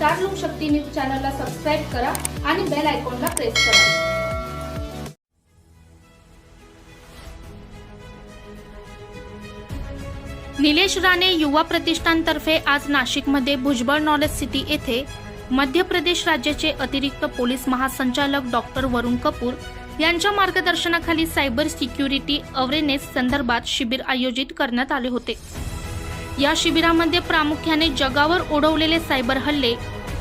Star लोक शक्ती news चॅनलला subscribe करा आणि बेल आयकॉनला प्रेस करा। निलेश राणे युवा प्रतिष्ठानतर्फे आज नाशिकमध्ये भुजबळ नॉलेज सिटी येथे मध्य प्रदेश राज्याचे अतिरिक्त पोलीस महासंचालक डॉक्टर वरुण कपूर यांच्या मार्गदर्शनाखाली सायबर सिक्युरिटी अवेअरनेस संदर्भात शिबिर आयोजित करण्यात आले होते। या शिबिरामध्ये प्रामुख्याने जगावर ओढवलेले सायबर हल्ले,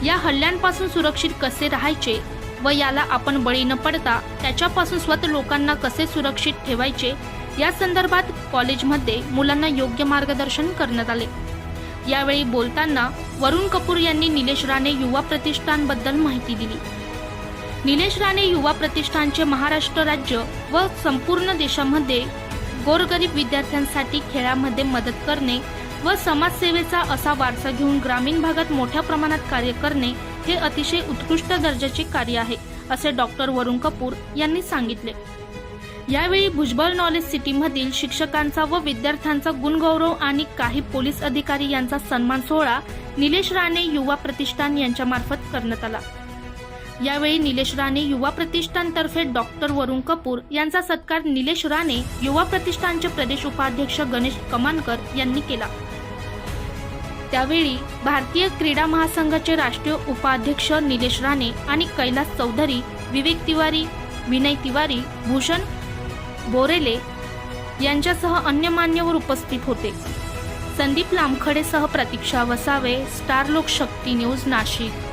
या हल्ल्यांपासून सुरक्षित कसे राहायचे व याला आपण बळी न पडता त्याच्यापासून स्वतः लोकांना कसे सुरक्षित ठेवायचे या संदर्भात कॉलेजमध्ये मुलांना योग्य मार्गदर्शन करण्यात आले। यावेळी बोलताना वरुण कपूर यांनी निलेश राणे युवा प्रतिष्ठानबद्दल माहिती दिली। निलेश राणे युवा प्रतिष्ठानचे महाराष्ट्र राज्य व संपूर्ण देशामध्ये गोरगरीब विद्यार्थ्यांसाठी खेळामध्ये मदत करणे व समाजसेवेचा असा वारसा घेऊन ग्रामीण भागात मोठ्या प्रमाणात कार्य करणे हे अतिशय उत्कृष्ट दर्जाचे कार्य आहे, असे डॉक्टर वरुण कपूर यांनी सांगितले। यावेळी भुजबळ नॉलेज सिटीमधील शिक्षकांचा व विद्यार्थ्यांचा गुणगौरव आणि काही पोलीस अधिकारी यांचा सन्मान सोहळा निलेश राणे युवा प्रतिष्ठान यांच्या मार्फत करण्यात आला। यावेळी निलेश राणे युवा प्रतिष्ठानतर्फे डॉक्टर वरुण कपूर यांचा सत्कार निलेश राणे युवा प्रतिष्ठानचे प्रदेश उपाध्यक्ष गणेश कमानकर यांनी केला। त्यावेळी भारतीय क्रीडा महासंघाचे राष्ट्रीय उपाध्यक्ष निलेश राणे आणि कैलास चौधरी, विवेक तिवारी, विनय तिवारी, भूषण बोरेले यांच्यासह अन्य मान्यवर उपस्थित होते। संदीप लामखडेसह प्रतीक्षा वसावे, स्टार लोक शक्ती न्यूज, नाशिक।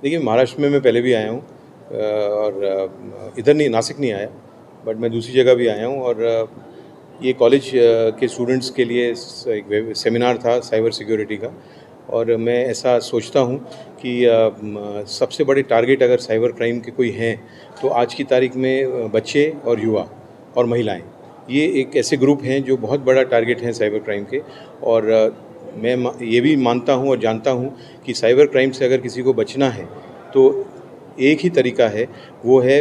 देखिए, महाराष्ट्र में मैं पहले भी आया हूँ और इधर नहीं, नासिक नहीं आया, बट मैं दूसरी जगह भी आया हूँ। और ये कॉलेज के स्टूडेंट्स के लिए एक सेमिनार था साइबर सिक्योरिटी का, और मैं ऐसा सोचता हूँ कि सबसे बड़े टारगेट अगर साइबर क्राइम के कोई हैं तो आज की तारीख में बच्चे और युवा और महिलाएं, ये एक ऐसे ग्रुप हैं जो बहुत बड़ा टारगेट हैं साइबर क्राइम के। और मैं ये भी मानता हूँ और जानता हूँ कि साइबर क्राइम से अगर किसी को बचना है तो एक ही तरीका है, वो है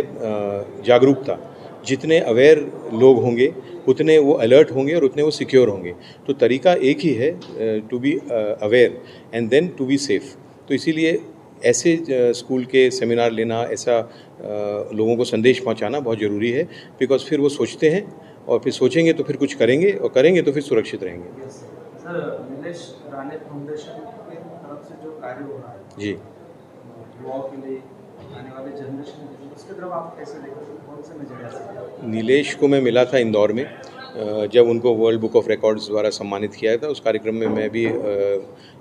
जागरूकता। जितने अवेयर लोग होंगे उतने वो अलर्ट होंगे और उतने वो सिक्योर होंगे। तो तरीका एक ही है, to be aware and then to be safe. तो इसीलिए ऐसे स्कूल के सेमिनार लेना, ऐसा लोगों को संदेश पहुंचाना बहुत ज़रूरी है, बिकॉज फिर वो सोचते हैं और फिर सोचेंगे तो फिर कुछ करेंगे, और करेंगे तो फिर सुरक्षित रहेंगे। सर, निलेश राणे फाउंडेशन की तरफ से जो कार्य हो रहा है जी, युवाओं के लिए, आने वाले जनरेशन के लिए, उसके तरफ आप कैसे देखते हैं, कौन से नजरिया से? नीलेश को मैं मिला था इंदौर में, जब उनको वर्ल्ड बुक ऑफ रिकॉर्ड्स द्वारा सम्मानित किया था। उस कार्यक्रम में मैं भी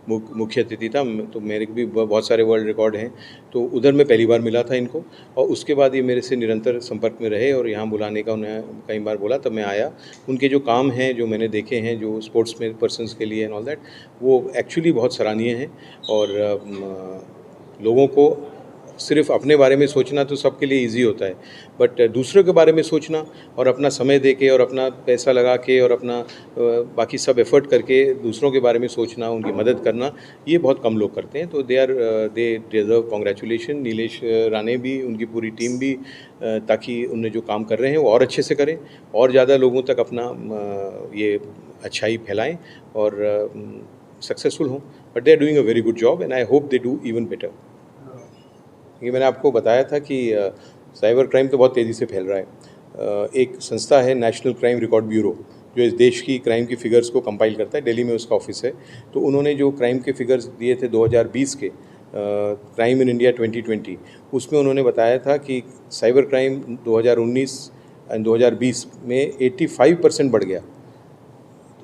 मुख्य अतिथि था, तो मेरे भी बहुत सारे वर्ल्ड रिकॉर्ड हैं। तो उधर मैं पहली बार मिला था इनको, और उसके बाद ये मेरे से निरंतर संपर्क में रहे, और यहाँ बुलाने का उन्हें कई बार बोला, तब मैं आया। उनके जो काम हैं, जो मैंने देखे हैं, जो स्पोर्ट्स में पर्सनस के लिए एंड ऑल दैट, वो एक्चुअली बहुत सराहनीय हैं। और लोगों को सिर्फ अपने बारे में सोचना तो सबके लिए इजी होता है, बट दूसरों के बारे में सोचना और अपना समय दे के और अपना पैसा लगा के और अपना बाकी सब एफर्ट करके दूसरों के बारे में सोचना, उनकी मदद करना, ये बहुत कम लोग करते हैं। तो they deserve congratulation, Nilesh Rane भी, उनकी पूरी टीम भी, ताकि उन्हें जो काम कर रहे हैं वो और अच्छे से करें और ज़्यादा लोगों तक अपना ये अच्छाई फैलाएँ और सक्सेसफुल हों। But they are doing a very good job and I hope they do even better. ये मैंने आपको बताया था कि साइबर क्राइम तो बहुत तेज़ी से फैल रहा है। एक संस्था है नेशनल क्राइम रिकॉर्ड ब्यूरो, जो इस देश की क्राइम की फ़िगर्स को कंपाइल करता है, दिल्ली में उसका ऑफिस है। तो उन्होंने जो क्राइम के फ़िगर्स दिए थे 2020 के, क्राइम इन इंडिया 2020, उसमें उन्होंने बताया था कि साइबर क्राइम 2019 एंड 2020 में 85% बढ़ गया।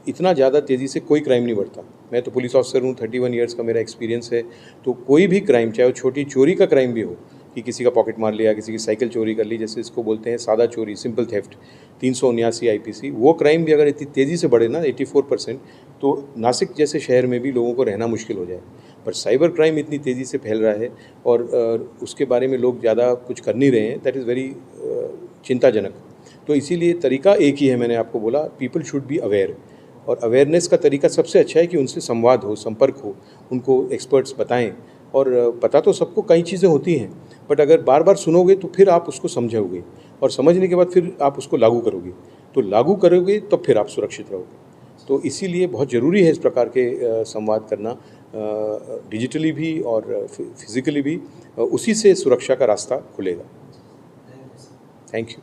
इतना ज़्यादा तेज़ी से कोई क्राइम नहीं बढ़ता। मैं तो पुलिस ऑफिसर हूँ, 31 ईयर्स का मेरा एक्सपीरियंस है। तो कोई भी क्राइम, चाहे वो छोटी चोरी का क्राइम भी हो, कि किसी का पॉकेट मार लिया, किसी की साइकिल चोरी कर ली, जैसे इसको बोलते हैं सादा चोरी, सिंपल थेफ्ट, 379 IPC, वो क्राइम भी अगर इतनी तेज़ी से बढ़े ना 84%, तो नासिक जैसे शहर में भी लोगों को रहना मुश्किल हो जाए। पर साइबर क्राइम इतनी तेज़ी से फैल रहा है और उसके बारे में लोग ज़्यादा कुछ कर नहीं रहे हैं, दैट इज़ वेरी चिंताजनक। तो इसीलिए तरीका एक ही है, मैंने आपको बोला, पीपल शुड बी अवेयर। और अवेयरनेस का तरीका सबसे अच्छा है कि उनसे संवाद हो, संपर्क हो, उनको एक्सपर्ट्स बताएं। और पता तो सबको कई चीज़ें होती हैं, बट अगर बार बार सुनोगे तो फिर आप उसको समझोगे, और समझने के बाद फिर आप उसको लागू करोगे। तो लागू करोगे तो फिर आप सुरक्षित रहोगे। तो इसीलिए बहुत ज़रूरी है इस प्रकार के संवाद करना, डिजिटली भी और फिज़िकली भी। उसी से सुरक्षा का रास्ता खुलेगा। Thank you.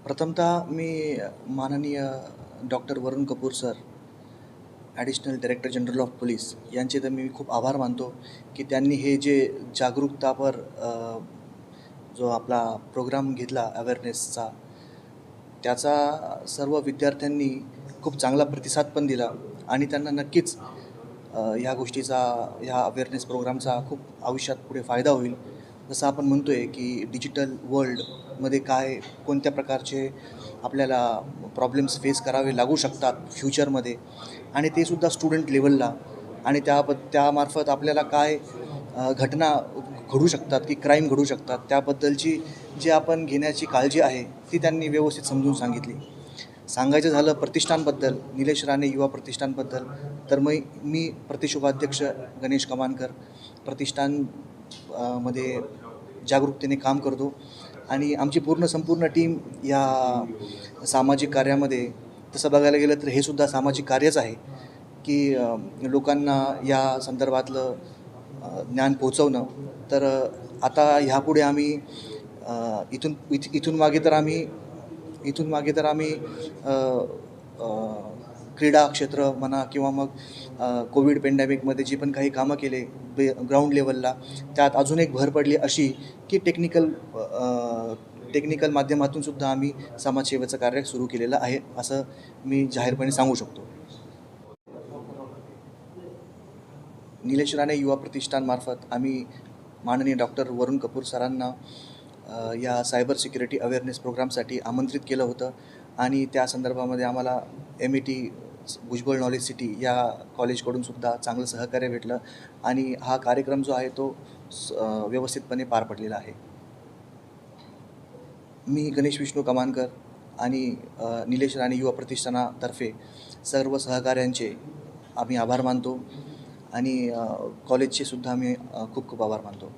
प्रथमतः मी माननीय doctor Varun Kapoor sir, additional director general of police यांचे तर मी खूप आभार मानतो की त्यांनी हे जे जागरूकतापर जो आपला प्रोग्राम घेतला अवेअरनेसचा, त्याचा सर्व विद्यार्थ्यांनी खूप चांगला प्रतिसाद पण दिला आणि त्यांना नक्कीच ह्या गोष्टीचा, ह्या अवेअरनेस प्रोग्रामचा खूप आयुष्यात पुढे फायदा होईल. जसं आपण म्हणतो आहे की डिजिटल वर्ल्डमध्ये कोणत्या प्रकारचे आपल्याला प्रॉब्लेम्स फेस करावे लागू शकतात फ्युचरमध्ये, आणि ते सुद्धा स्टुडंट लेवलला, आणि त्यामार्फत आपल्याला घटना घडू शकतात की क्राईम घडू शकतात, त्याबद्दलची जी आपण घेण्याची काळजी आहे ती त्यांनी व्यवस्थित समजून सांगितली. सांगायचं झालं प्रतिष्ठानबद्दल, निलेश राणे युवा प्रतिष्ठानबद्दल, तर मी प्रतिशोभाध्यक्ष गणेश कमानकर प्रतिष्ठान मध्ये जागरूकतेने काम करतो, आणि आमची संपूर्ण टीम या सामाजिक कार्यामध्ये, तसं बघायला गेलं तर हे सुद्धा सामाजिक कार्यच आहे की लोकांना या संदर्भातलं ज्ञान पोहोचवणं. तर आता ह्यापुढे आम्ही इथून मागे तर आम्ही क्रीडा क्षेत्र म्हणा किंवा मग कोविड पेंडॅमिकमध्ये जी पण काही कामं केले ग्राउंड लेवलला, त्यात अजून एक भर पडली अशी की टेक्निकल माध्यमातून सुद्धा आम्ही समाजसेवेचं कार्य सुरू केलेलं आहे, असं मी जाहीरपणे सांगू शकतो. निलेश राणे युवा प्रतिष्ठानमार्फत आम्ही माननीय डॉक्टर वरुण कपूर सरांना या सायबर सिक्युरिटी अवेअरनेस प्रोग्रामसाठी आमंत्रित केलं होतं, आणि त्या संदर्भामध्ये आम्हाला MET भुजबळ नॉलेज सिटी या कॉलेजकडून सुद्धा चांगलं सहकार्य भेटलं, आणि हा कार्यक्रम जो आहे तो व्यवस्थितपणे पार पडलेला आहे. मी गणेश विष्णू कमानकर आणि निलेश राणे युवा प्रतिष्ठानातर्फे सर्व सहकाऱ्यांचे आम्ही आभार मानतो, आणि कॉलेजचे सुद्धा आम्ही खूप खूप आभार मानतो.